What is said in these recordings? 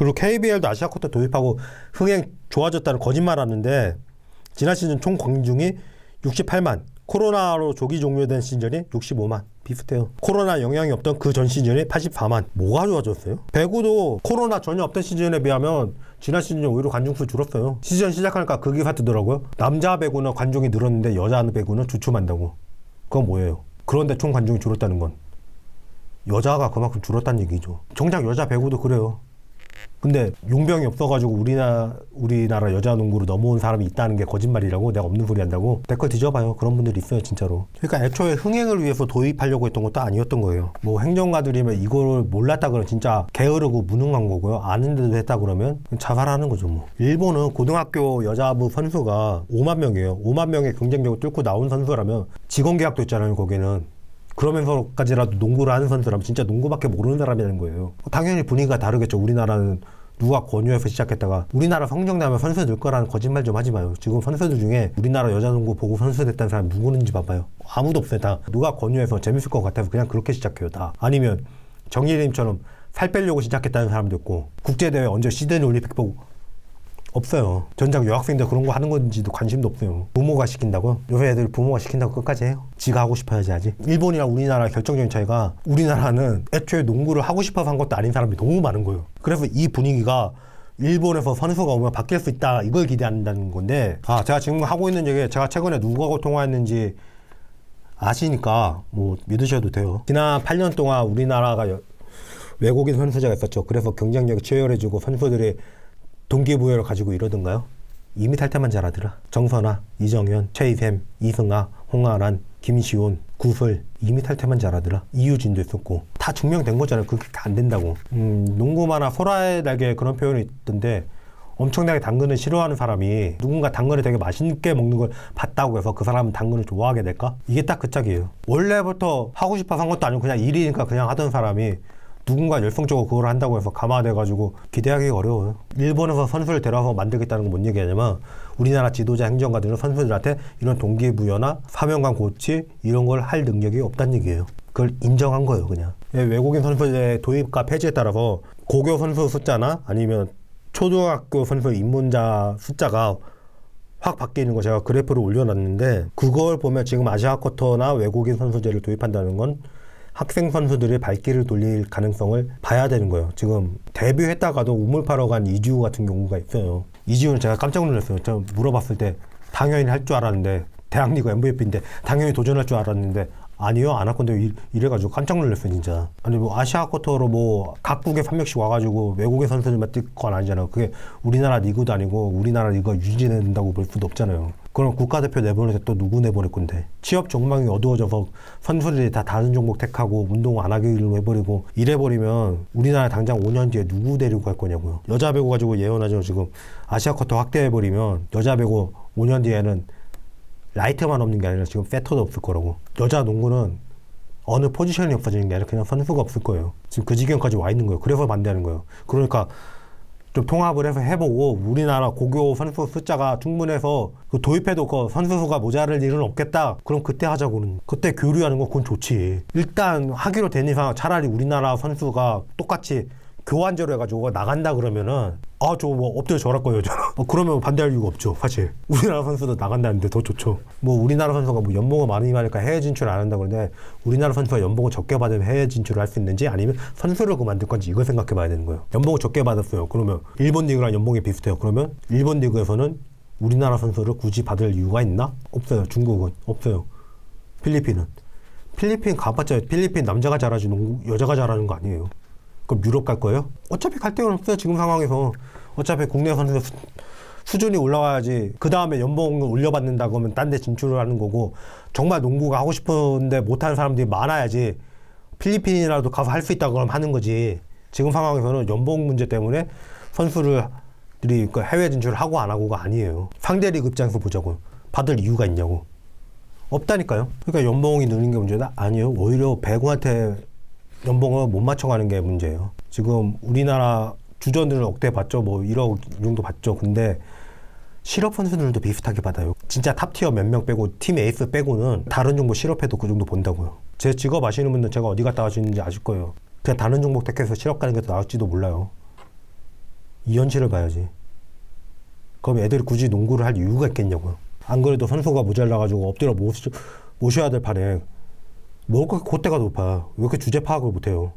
그리고 KBL도 아시아컵도 도입하고 흥행 좋아졌다는 거짓말 하는데 지난 시즌 총 관중이 68만, 코로나로 조기 종료된 시즌이 65만. 비슷해요. 코로나 영향이 없던 그 전 시즌이 84만. 뭐가 좋아졌어요? 배구도 코로나 전혀 없던 시즌에 비하면 지난 시즌에 오히려 관중수 줄었어요. 시즌 시작하니까 그 기사 뜨더라고요. 남자 배구는 관중이 늘었는데 여자 배구는 주춤한다고. 그건 뭐예요? 그런데 총 관중이 줄었다는 건 여자가 그만큼 줄었다는 얘기죠. 정작 여자 배구도 그래요. 근데 용병이 없어가지고 우리나라 여자 농구로 넘어온 사람이 있다는 게 거짓말이라고 내가 없는 소리 한다고 댓글 뒤져봐요. 그런 분들이 있어요 진짜로. 그러니까 애초에 흥행을 위해서 도입하려고 했던 것도 아니었던 거예요. 뭐 행정가들이면 이걸 몰랐다 그러면 진짜 게으르고 무능한 거고요. 아는데도 했다 그러면 자살하는 거죠 뭐. 일본은 고등학교 여자부 선수가 5만 명이에요. 5만 명의 경쟁력을 뚫고 나온 선수라면 직원 계약도 있잖아요 거기는. 그러면서까지라도 농구를 하는 선수라면 진짜 농구밖에 모르는 사람이라는 거예요. 당연히 분위기가 다르겠죠. 우리나라는 누가 권유해서 시작했다가 우리나라 성적 나면 선수 늘 거라는 거짓말 좀 하지 마요. 지금 선수들 중에 우리나라 여자 농구 보고 선수 됐다는 사람 누구는지 봐봐요. 아무도 없어요. 다 누가 권유해서 재밌을 것 같아서 그냥 그렇게 시작해요. 다. 아니면 정예림처럼 살 빼려고 시작했다는 사람도 있고 국제대회 언제 시드니 올림픽 보고 없어요. 전작 여학생들 그런 거 하는 건지도 관심도 없어요. 부모가 시킨다고요? 요새 애들 부모가 시킨다고 끝까지 해요? 지가 하고 싶어야지 하지. 일본이랑 우리나라 결정적인 차이가 우리나라는 애초에 농구를 하고 싶어서 한 것도 아닌 사람이 너무 많은 거예요. 그래서 이 분위기가 일본에서 선수가 오면 바뀔 수 있다 이걸 기대한다는 건데 제가 지금 하고 있는 얘기 제가 최근에 누구하고 통화했는지 아시니까 뭐 믿으셔도 돼요. 지난 8년 동안 우리나라가 외국인 선수자가 있었죠. 그래서 경쟁력이 치열해지고 선수들이 동기부여를 가지고 이러던가요? 이미 탈퇴만 잘하더라. 정선아, 이정현, 최희샘, 이승아, 홍아란, 김시온, 구슬 이미 탈퇴만 잘하더라. 이유진도 있었고 다 증명된 거잖아요. 그렇게 안 된다고. 농구 만화 소라의 날개 그런 표현이 있던데 엄청나게 당근을 싫어하는 사람이 누군가 당근을 되게 맛있게 먹는 걸 봤다고 해서 그 사람은 당근을 좋아하게 될까? 이게 딱 그 짝이에요. 원래부터 하고 싶어서 한 것도 아니고 그냥 일이니까 그냥 하던 사람이 누군가 열성적으로 그걸 한다고 해서 감화돼가지고 기대하기가 어려워요. 일본에서 선수를 데려와서 만들겠다는 건 뭔 얘기냐면 우리나라 지도자 행정가들은 선수들한테 이런 동기부여나 사명감 고치 이런 걸 할 능력이 없다는 얘기예요. 그걸 인정한 거예요 그냥. 외국인 선수의 도입과 폐지에 따라서 고교 선수 숫자나 아니면 초등학교 선수 입문자 숫자가 확 바뀌는 거 제가 그래프를 올려놨는데 그걸 보면 지금 아시아 쿼터나 외국인 선수제를 도입한다는 건 학생 선수들이 발길을 돌릴 가능성을 봐야 되는 거예요. 지금 데뷔했다가도 우물파러 간 이지우 같은 경우가 있어요. 이지우는 제가 깜짝 놀랐어요. 저 물어봤을 때 당연히 할 줄 알았는데 대학리그 MVP인데 당연히 도전할 줄 알았는데 아니요 안 할 건데 이래가지고 깜짝 놀랐어요 진짜. 아니 뭐 아시아 쿼터로 뭐 각국에 3명씩 와가지고 외국의 선수들만 뛸 건 아니잖아요. 그게 우리나라 리그도 아니고 우리나라 리그가 유지된다고 볼 수도 없잖아요. 그럼 국가대표 내보내서 또 누구 내보낼 건데. 취업 전망이 어두워져서 선수들이 다 다른 종목 택하고 운동 안 하기로 해버리고 이래버리면 우리나라 당장 5년 뒤에 누구 데리고 갈 거냐고요. 여자 배구 가지고 예언하죠. 지금 아시아 쿼터 확대해버리면 여자 배구 5년 뒤에는 라이트만 없는 게 아니라 지금 세터도 없을 거라고. 여자 농구는 어느 포지션이 없어지는 게 아니라 그냥 선수가 없을 거예요. 지금 그 지경까지 와 있는 거예요. 그래서 반대하는 거예요. 그러니까 좀 통합을 해서 해보고 우리나라 고교 선수 숫자가 충분해서 그 도입해도 그 선수 수가 모자랄 일은 없겠다. 그럼 그때 하자고는. 그때 교류하는 거 그건 좋지. 일단 하기로 된 이상 차라리 우리나라 선수가 똑같이 교환제로 해가지고 나간다 그러면은 저거 뭐 엎드려 절할 거예요 저는. 그러면 반대할 이유가 없죠 사실. 우리나라 선수도 나간다는데 더 좋죠. 뭐 우리나라 선수가 뭐 연봉을 많이 받으니까 해외 진출 안 한다 그러는데 우리나라 선수가 연봉을 적게 받으면 해외 진출을 할 수 있는지 아니면 선수를 그만둘 건지 이걸 생각해 봐야 되는 거예요. 연봉을 적게 받았어요. 그러면 일본 리그랑 연봉이 비슷해요. 그러면 일본 리그에서는 우리나라 선수를 굳이 받을 이유가 있나? 없어요. 중국은 없어요. 필리핀은 가봤자 필리핀 남자가 잘하지 여자가 잘하는 거 아니에요. 그럼 유럽 갈 거예요? 어차피 갈 데가 없어요 지금 상황에서. 어차피 국내 선수 수준이 올라와야지 그 다음에 연봉을 올려받는다고 하면 딴 데 진출을 하는 거고 정말 농구가 하고 싶은데 못하는 사람들이 많아야지 필리핀이라도 가서 할 수 있다고 그러면 하는 거지. 지금 상황에서는 연봉 문제 때문에 선수들이 해외 진출을 하고 안 하고가 아니에요. 상대 리그 입장에서 보자고요. 받을 이유가 있냐고. 없다니까요. 그러니까 연봉이 느는 게 문제다? 아니에요. 오히려 배구한테 연봉을 못 맞춰가는 게 문제예요. 지금 우리나라 주전들은 억대 받죠. 뭐 1억 정도 받죠. 근데 실업 선수들도 비슷하게 받아요. 진짜 탑티어 몇 명 빼고 팀 에이스 빼고는 다른 종목 실업해도 그 정도 본다고요. 제 직업 아시는 분들 제가 어디 갔다 와주는지 아실 거예요. 그냥 다른 종목 택해서 실업 가는 게 더 나을지도 몰라요. 이 현실을 봐야지. 그럼 애들이 굳이 농구를 할 이유가 있겠냐고요. 안 그래도 선수가 모자라가지고 엎드려 모셔야 될 판에 뭐 그렇게 콧대가 높아. 왜 이렇게 주제 파악을 못해요.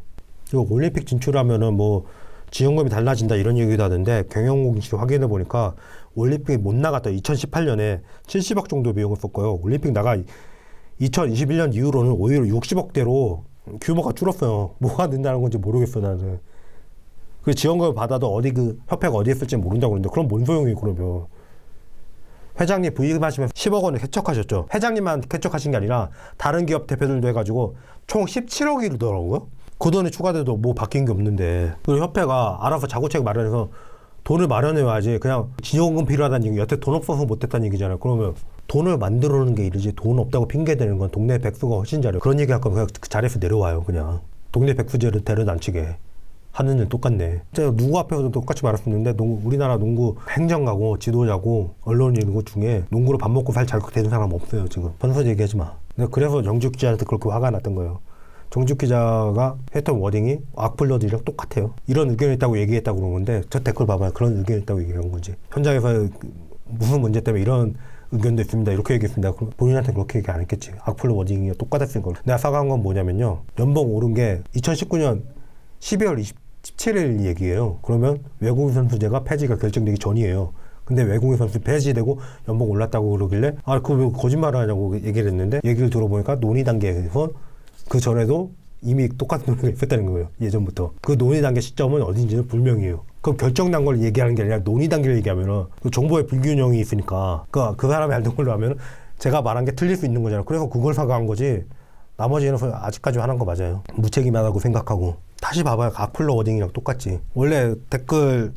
그리고 올림픽 진출하면은 뭐 지원금이 달라진다 이런 얘기도 하는데 경영공시 확인해 보니까 올림픽에 못 나갔다 2018년에 70억 정도 비용을 썼고요. 올림픽 나가 2021년 이후로는 오히려 60억대로 규모가 줄었어요. 뭐가 된다는 건지 모르겠어 나는. 그 지원금을 받아도 어디 그 협회가 어디에 쓸지 모른다고 그러는데 그럼 뭔 소용이 그러면. 회장님 부임하시면서 10억 원을 개척하셨죠. 회장님만 개척하신 게 아니라 다른 기업 대표들도 해가지고 총 17억이더라고요. 그 돈이 추가돼도 뭐 바뀐 게 없는데 그 협회가 알아서 자구책 마련해서 돈을 마련해와야지. 그냥 지원금 필요하다는 얘기 여태 돈 없어서 못했다는 얘기잖아요. 그러면 돈을 만들어오는 게 일이지 돈 없다고 핑계대는 건 동네 백수가 훨씬 잘해요. 그런 얘기 할 거면 그냥 그 자리에서 내려와요. 그냥 동네 백수제를 데려다 안 치게 하는 일 똑같네. 제가 누구 앞에서도 똑같이 말했었는데 우리나라 농구 행정가고 지도자고 언론인 중에 농구로 밥 먹고 살 자격 되는 사람 없어요 지금. 선수 얘기하지 마. 그래서 정주욱 기자한테 그렇게 화가 났던 거예요. 정주욱 기자가 했던 워딩이 악플러들이랑 똑같아요. 이런 의견이 있다고 얘기했다고 그런 건데 저 댓글 봐봐요. 그런 의견이 있다고 얘기한 건지. 현장에서 무슨 문제 때문에 이런 의견도 있습니다. 이렇게 얘기했습니다. 그럼 본인한테 그렇게 얘기 안 했겠지. 악플러 워딩이 똑같았을 걸. 내가 사과한 건 뭐냐면요. 연봉 오른 게 2019년 12월 17일 얘기예요. 그러면 외국인 선수제가 폐지가 결정되기 전이에요. 근데 외국인 선수 폐지되고 연봉 올랐다고 그러길래 그거 왜 거짓말을 하냐고 얘기를 했는데 얘기를 들어보니까 논의 단계에서 그 전에도 이미 똑같은 논의가 있었다는 거예요. 예전부터. 그 논의 단계 시점은 어딘지는 불명이에요. 그럼 결정난 걸 얘기하는 게 아니라 논의 단계를 얘기하면은 그 정보의 불균형이 있으니까 그 사람이 알던 걸로 하면은 제가 말한 게 틀릴 수 있는 거잖아요. 그래서 그걸 사과한 거지. 나머지는 아직까지 하는 거 맞아요. 무책임하다고 생각하고. 다시 봐봐요. 악플러 워딩이랑 똑같지. 원래 댓글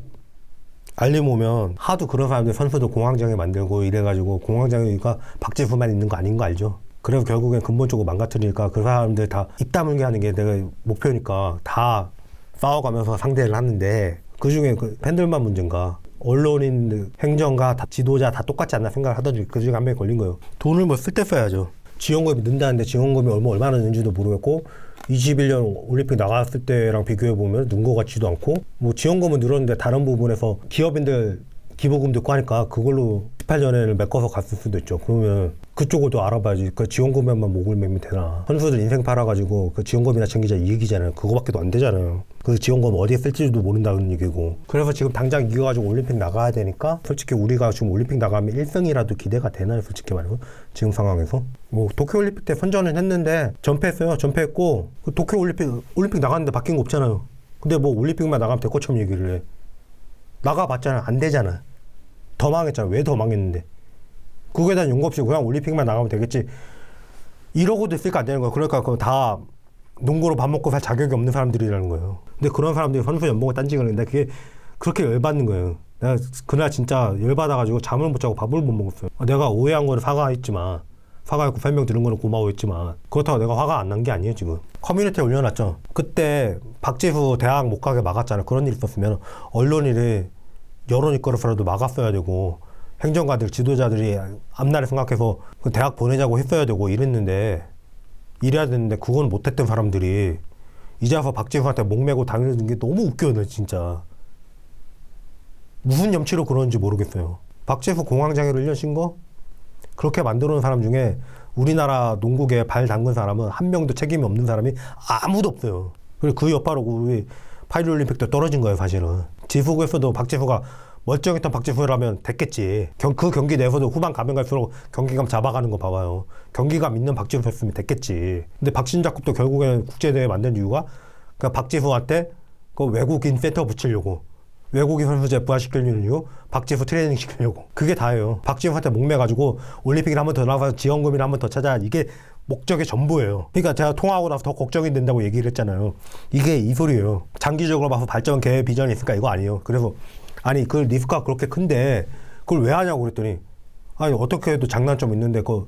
알림 오면 하도 그런 사람들 선수도 공황장애 만들고 이래가지고 공황장애가 박지수만 있는 거 아닌 거 알죠? 그래서 결국엔 근본적으로 망가뜨리니까 그 사람들 다 입 다물게 하는 게 내가 목표니까 다 싸워가면서 상대를 하는데 그중에 그 팬들만 문제인가? 언론인, 행정가, 다 지도자 다 똑같지 않나 생각을 하더니 그중에 한 명이 걸린 거예요. 돈을 뭐 쓸 때 써야죠. 지원금이 는다는데 지원금이 얼마나 는지도 모르겠고 21년 올림픽 나갔을 때랑 비교해보면 는 것 같지도 않고 뭐 지원금은 늘었는데 다른 부분에서 기업인들 기부금 듣고 하니까 그걸로 18년에는 메꿔서 갔을 수도 있죠. 그러면 그쪽을 알아봐야지. 그 지원금에만 목을 매면 되나. 선수들 인생 팔아가지고 그 지원금이나 챙기자 이 얘기잖아요. 그거밖에 안 되잖아요. 그 지원금 어디에 쓸지도 모른다는 얘기고. 그래서 지금 당장 이겨가지고 올림픽 나가야 되니까 솔직히 우리가 지금 올림픽 나가면 1승이라도 기대가 되나요? 솔직히 말해서. 지금 상황에서. 뭐 도쿄올림픽 때 선전은 했는데 전패했어요. 전패했고 그 도쿄올림픽 나갔는데 바뀐 거 없잖아요. 근데 뭐 올림픽만 나가면 될 것처럼 얘기를 해. 나가봤잖아. 안 되잖아. 더 망했잖아. 왜 더 망했는데. 그거에 대한 연구 없이 그냥 올림픽만 나가면 되겠지. 이러고도 있으니까 안 되는 거야. 그러니까 그거 다 농구로 밥 먹고 살 자격이 없는 사람들이라는 거예요. 근데 그런 사람들이 선수 연봉을 딴지를 했는데 그게 그렇게 열받는 거예요. 내가 그날 진짜 열받아가지고 잠을 못 자고 밥을 못 먹었어요. 내가 오해한 거는 사과했지만 사과했고 설명 들은 거는 고마워했지만 그렇다고 내가 화가 안 난 게 아니에요 지금. 커뮤니티에 올려놨죠. 그때 박지수 대학 못 가게 막았잖아요. 그런 일 있었으면 언론인이 여론 이끌어서라도 막았어야 되고 행정가들 지도자들이 앞날에 생각해서 그 대학 보내자고 했어야 되고 이랬는데 이래야 되는데 그건 못했던 사람들이 이제 와서 박지수한테 목매고 다니는 게 너무 웃겨요. 진짜 무슨 염치로 그러는지 모르겠어요. 박지수 공황장애로 1년 쉰 거 그렇게 만들어 놓은 사람 중에 우리나라 농구계에 발 담근 사람은 한 명도 책임이 없는 사람이 아무도 없어요. 그리고 그 여파로 우리 파리올림픽 때 떨어진 거예요 사실은. 지수구에서도 박지수가 멀쩡했던 박지수라면 됐겠지. 그 경기 내에서도 후반 가면 갈수록 경기감 잡아가는 거 봐봐요. 경기감 있는 박지수였으면 됐겠지. 근데 박신자급도 결국에는 국제대회 만든 이유가 그 박지수한테 그 외국인 센터 붙이려고 외국인 선수제 부활시키려는 이유 박지수 트레이닝 시키려고 그게 다예요. 박지수한테 목매가지고 올림픽을 한 번 더 나가서 지원금을 한 번 더 찾아 이게 목적의 전부예요. 그러니까 제가 통화하고 나서 더 걱정이 된다고 얘기를 했잖아요. 이게 이 소리예요. 장기적으로 봐서 발전 계획 비전이 있을까 이거 아니에요. 그래서 아니 그 리스크가 그렇게 큰데 그걸 왜 하냐고 그랬더니 아니 어떻게 해도 장단점 있는데 그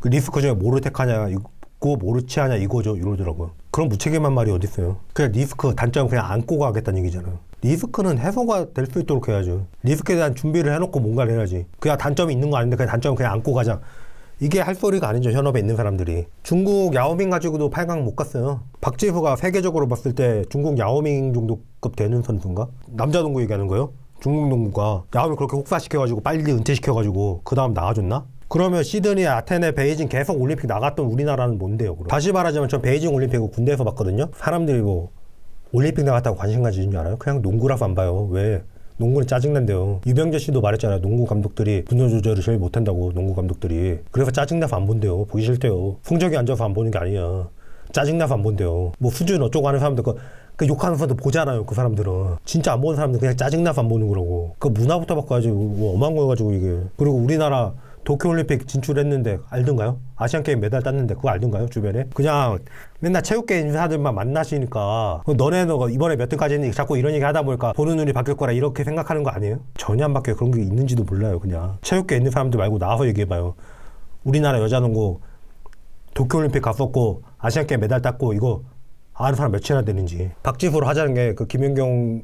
리스크 중에 뭐를 택하냐 이거 모르치 하냐 이거죠 이러더라고요. 그런 무책임한 말이 어딨어요. 그냥 리스크 단점 그냥 안고 가겠다는 얘기잖아요. 리스크는 해소가 될 수 있도록 해야죠. 리스크에 대한 준비를 해놓고 뭔가를 해야지. 그냥 단점이 있는 거 아닌데 그냥 단점 그냥 안고 가자. 이게 할 소리가 아니죠. 현업에 있는 사람들이. 중국 야오밍 가지고도 8강 못 갔어요. 박지수가 세계적으로 봤을 때 중국 야오밍 정도급 되는 선수인가? 남자 농구 얘기하는 거예요? 중국 농구가 야오밍 그렇게 혹사시켜가지고 빨리 은퇴시켜가지고 그 다음 나가줬나? 그러면 시드니, 아테네, 베이징 계속 올림픽 나갔던 우리나라는 뭔데요? 그럼? 다시 말하자면 전 베이징 올림픽을 군대에서 봤거든요. 사람들이 뭐 올림픽 나갔다고 관심 가지는 줄 알아요? 그냥 농구라서 안 봐요. 왜? 농구는 짜증난대요. 유병재 씨도 말했잖아요. 농구 감독들이 분노 조절을 제일 못한다고. 농구 감독들이. 그래서 짜증나서 안 본대요. 보기 싫대요. 성적이 안 좋아서 안 보는 게 아니야. 짜증나서 안 본대요. 뭐 수준 어쩌고 하는 사람들 그 욕하는 사람들 보잖아요. 그 사람들은 진짜 안 보는 사람들 그냥 짜증나서 안 보는 거라고. 그 문화부터 바꿔야지. 뭐 엄한 거 가지고 이게. 그리고 우리나라 도쿄올림픽 진출했는데 알던가요? 아시안게임 메달 땄는데 그거 알던가요? 주변에? 그냥 맨날 체육계 인사들만 만나시니까 너네는 이번에 몇 등까지 했니? 자꾸 이런 얘기 하다 보니까 보는 눈이 바뀔 거라 이렇게 생각하는 거 아니에요? 전혀 안 바뀌어요. 그런 게 있는지도 몰라요. 그냥 체육계에 있는 사람들 말고 나와서 얘기해봐요. 우리나라 여자농구 도쿄올림픽 갔었고 아시안게임 메달 땄고 이거 아는 사람 몇이나 되는지. 박지수로 하자는 게 그 김연경을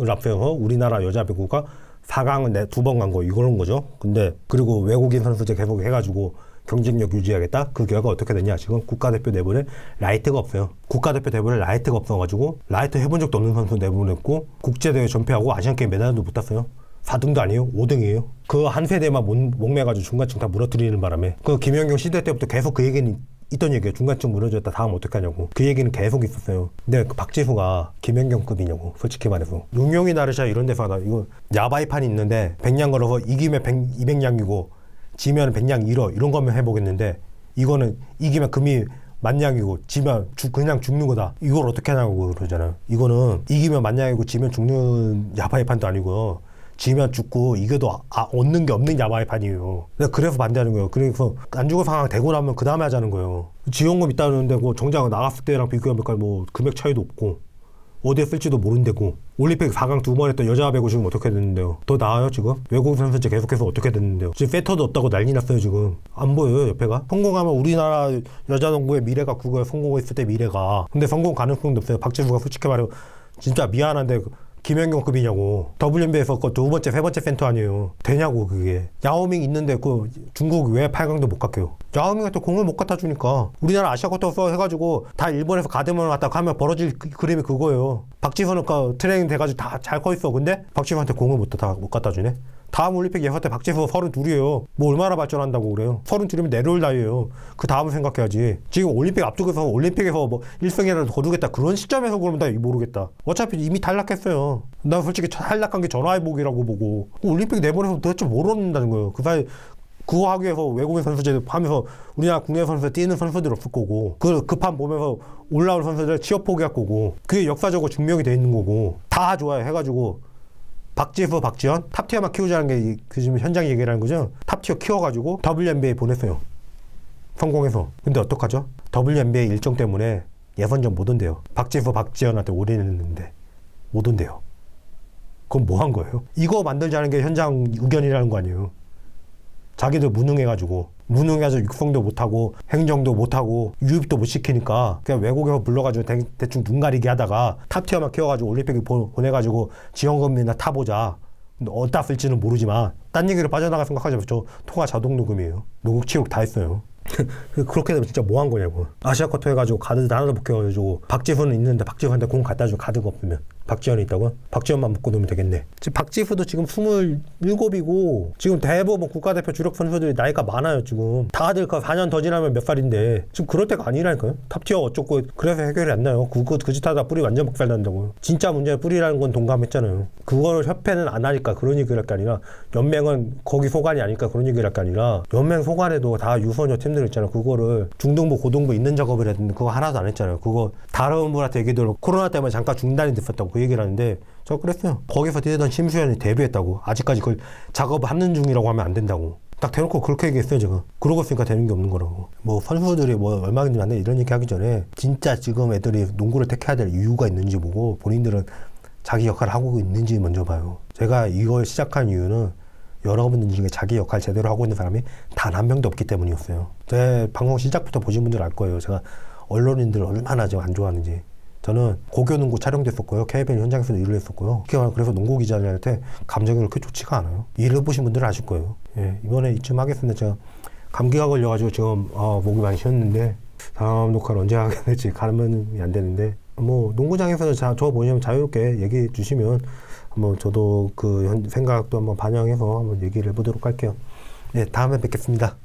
앞세워서 우리나라 여자 배구가 4강은 2번 간 거 이런 거죠. 근데 그리고 외국인 선수들 계속 해가지고 경쟁력 유지하겠다. 그 결과 어떻게 됐냐? 지금 국가대표 내보내 라이트가 없어요. 국가대표 내보내 라이트가 없어가지고 라이트 해본 적도 없는 선수 내보냈고 국제대회 전패하고 아시안게임 메달도 못 땄어요. 4등도 아니에요. 5등이에요. 그 한 세대만 목매가지고 중간층 다 무너뜨리는 바람에 그 김연경 시대 때부터 계속 그 얘기는 있던 얘기예요. 중간층 무너졌다 다음 어떻게 하냐고. 그 얘기는 계속 있었어요. 근데 그 박지수가 김연경급이냐고. 솔직히 말해서 용용이 나르샤 이런 데서 하다 이거 야바이판이 있는데 100냥 걸어서 이기면 200냥이고 지면 100냥 잃어 이런 거면 해보겠는데 이거는 이기면 금이 10,000냥이고 지면 그냥 죽는 거다. 이걸 어떻게 하냐고 그러잖아요. 이거는 이기면 10,000냥이고 지면 죽는 야바이판도 아니고요. 지면 죽고 이겨도 얻는 게 없는 야마이판이에요. 그래서 반대하는 거예요. 그래서 안 죽을 상황 되고 나면 그 다음에 하자는 거예요. 지원금 있다는데 뭐 정작 나갔을 때랑 비교해보니까 뭐 금액 차이도 없고 어디에 쓸지도 모른대고 올림픽 4강 2번 했던 여자 배구 지금 어떻게 됐는데요? 더 나아요 지금? 외국 선수들 계속해서 어떻게 됐는데요? 지금 세터도 없다고 난리 났어요 지금. 안 보여요 옆에가? 성공하면 우리나라 여자 농구의 미래가 그거에 성공했을 때 미래가. 근데 성공 가능성도 없어요. 박지수가 솔직히 말해 진짜 미안한데 김연경급이냐고. WNBA에서 그 2번째, 3번째 센터 아니에요. 되냐고 그게. 야오밍 있는데 그 중국 왜 8강도 못 갔게요. 야오밍한테 공을 못 갖다 주니까. 우리나라 아시아쿼터 해가지고 다 일본에서 가드만 갖다 가면 벌어질 그림이 그거예요. 박지선은 트레이닝 돼가지고 다 잘 커 있어. 근데 박지선한테 공을 못 갖다 주네. 다음 올림픽 예선 때 박지수 32이에요. 뭐 얼마나 발전한다고 그래요. 32이면 내려올 나이에요. 그 다음을 생각해야지. 지금 올림픽 앞두고서 올림픽에서 뭐 1승이라도 거두겠다 그런 시점에서 그러면 나 모르겠다. 어차피 이미 탈락했어요. 난 솔직히 탈락한 게 전화위복이라고 보고 올림픽 내보내서 도대체 뭘 얻는다는 거예요. 그 사이 그거 하기 위해서 외국인 선수들 하면서 우리나라 국내 선수들 뛰는 선수들 없을 거고 그 급한 보면서 올라올 선수들 취업 포기할 거고 그게 역사적으로 증명이 돼 있는 거고 다 좋아요 해가지고 박지수, 박지현 탑티어만 키우자는 게 그 지금 현장 얘기라는 거죠. 탑티어 키워가지고 WNBA 보냈어요. 성공해서. 근데 어떡하죠? WNBA 일정 때문에 예선전 못 온대요. 박지수, 박지현한테 올인했는데 못 온대요. 그럼 뭐 한 거예요? 이거 만들자는 게 현장 의견이라는 거 아니에요. 자기들 무능해가지고 육성도 못하고 행정도 못하고 유입도 못 시키니까 그냥 외국에서 불러가지고 대충 눈 가리기 하다가 탑티어만 키워가지고 올림픽에 보내가지고 지원금이나 타보자. 어디다 쓸지는 모르지만 딴 얘기를 빠져나갈 생각하지 마세요. 저 통화 자동 녹음이에요. 녹음 치욕 다 했어요. 그렇게 되면 진짜 뭐 한 거냐고. 아시아쿼터 해가지고 가드 하나도 못 껴가지고 박지수는 있는데 박지수한테 공 갖다 주고 가드가 없으면 박지현이 있다고? 박지현만 먹고 놀면 되겠네. 지금 박지수도 지금 27이고 지금 대부분 국가대표 주력 선수들이 나이가 많아요 지금. 다들 그 4년 더 지나면 몇 살인데 지금 그럴 때가 아니라니까요. 탑티어 어쩌고 그래서 해결이 안 나요. 그 짓 하다 뿌리 완전 박살 난다고요. 진짜 문제는 뿌리라는 건 동감했잖아요. 그거를 협회는 안 하니까 그런 얘기를 할 게 아니라 연맹은 거기 소관이 아니까 그런 얘기를 할 게 아니라 연맹 소관에도 다 유소녀 팀들 있잖아요. 그거를 중등부 고등부 있는 작업을 했는데 그거 하나도 안 했잖아요. 그거 다른 분한테 얘기들 코로나 때문에 잠깐 중단이 됐었다고 그 얘기를 하는데 저 그랬어요. 거기서 뛰던 심수현이 데뷔했다고. 아직까지 그걸 작업하는 중이라고 하면 안 된다고. 딱 대놓고 그렇게 얘기했어요 제가. 그러고 있으니까 되는 게 없는 거라고. 뭐 선수들이 뭐 얼마든지 많네 이런 얘기 하기 전에 진짜 지금 애들이 농구를 택해야 될 이유가 있는지 보고 본인들은 자기 역할을 하고 있는지 먼저 봐요. 제가 이걸 시작한 이유는 여러분들 중에 자기 역할 제대로 하고 있는 사람이 단 한 명도 없기 때문이었어요. 제 방송 시작부터 보신 분들 알 거예요. 제가 언론인들 얼마나 제가 안 좋아하는지. 저는 고교농구 촬영됐었고요. KBN 현장에서도 일을 했었고요. 그래서 농구 기자들한테 감정이 그렇게 좋지가 않아요. 일을 보신 분들은 아실 거예요. 예, 이번에 이쯤 하겠습니다. 제가 감기가 걸려가지고 지금 목이 많이 쉬었는데 다음 녹화를 언제 하게 될지 가름이 안 되는데 뭐 농구장에서 저 보시면 자유롭게 얘기해 주시면 한번 저도 그 생각도 한번 반영해서 한번 얘기를 해보도록 할게요. 네, 다음에 뵙겠습니다.